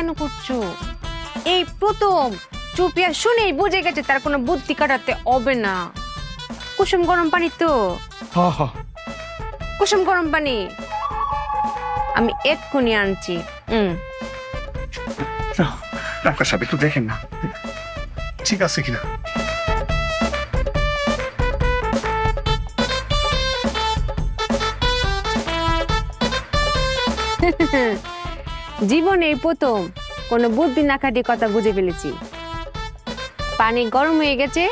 কেন করছো? এই প্রথম চুপিয়া শুনেই বুঝে গেছে তার কোনো বুদ্ধি কাটাতে হবে না। কুসুম গরম পানি তো, কুসুম গরম পানি আমি এক্ষুনি আনছি। ডাক্তার সাহেব একটু দেখেন না ঠিক আছে কিনা। জীবনে এই প্রথম কোনো বুদ্ধি না খাটিয়ে কথা বুঝে ফেলেছি। পানি গরম হয়ে গেছে,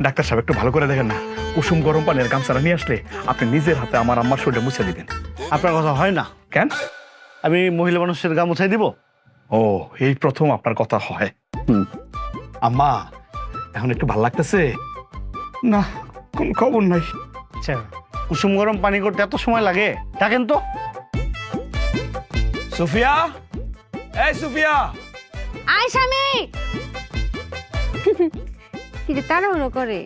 ডাক্তার সাহেব একটু ভালো করে দেখেন না, কুসুম গরম পানির গামছাটা নিয়ে আসলে আপনি নিজের হাতে আমার আম্মার শরীরে মুছে দিবেন। আপনার কথা হয় না কেন? আমি মহিলা মানুষের গা মুছাই দিব? ও, এই প্রথম আপনার কথা হয়। আম্মা এখন একটু ভাল লাগতেছে না? কোন খবর নাই। আচ্ছা, কুসুম গরম পানি করতে এত সময় লাগে? ডাকেন তো। সুফিয়া, এই সুফিয়া। আয় স্বামী। কি যে তাড়াহুড়ো করে,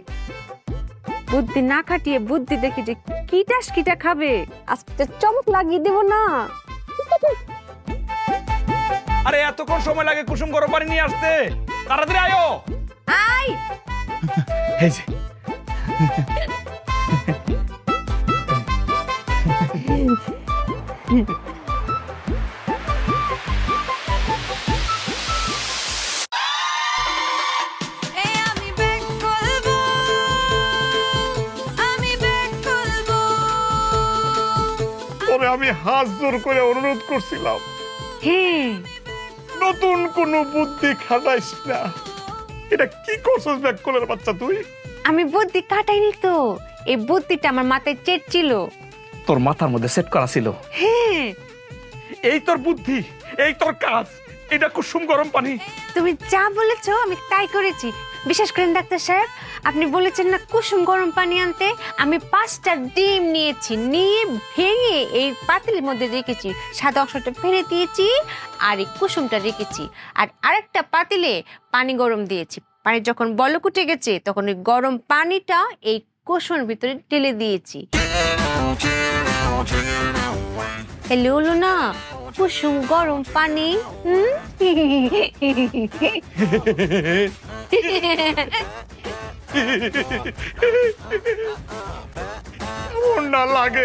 বুদ্ধি না খাটিয়ে বুদ্ধি দেখি যে কিটা খাবে, আজকে চমক লাগিয়ে দেব না। আরে এতক্ষণ সময় লাগে কুসুম গরম পানি নিয়ে আসতে, তাড়াতাড়ি আয়ো। আয়। এই যে তোরে আমি হাত জোর করে অনুরোধ করছিলাম, হ্যাঁ, নতুন কোনো বুদ্ধি খাটাইস না। এটা কি করছস ব্যাক কোলের বাচ্চা তুই? আমি বুদ্ধি কাটাইনি তো, এই বুদ্ধিটা আমার মাথায় চেট ছিল। তোর মাথার মধ্যে সেট করা ছিল? হ্যাঁ। এই তোর বুদ্ধি, এই তোর কাজ, এটা কুসুম গরম পানি। তুমি যা বলেছো আমি তাই করেছি। বিশেষ করে ডাক্তার সাহেব, আপনি বলেছেন না কুসুম গরম পানি আনতে, আমি 5টা ডিম নিয়েছি, নিয়ে ভেঙে এই পাতিলের মধ্যে রেখেছি, সাদা অংশটা ফেলে দিয়েছি আর এই কুসুমটা রেখেছি, আর আরেকটা পাতিলে পানি গরম দিয়েছি। পানি যখন বলক উঠে গেছে তখন ওই গরম পানিটা এই কুসুমের ভিতরে ঢেলে দিয়েছি। এলে হলো না কুসুম গরম পানি। না লাগে।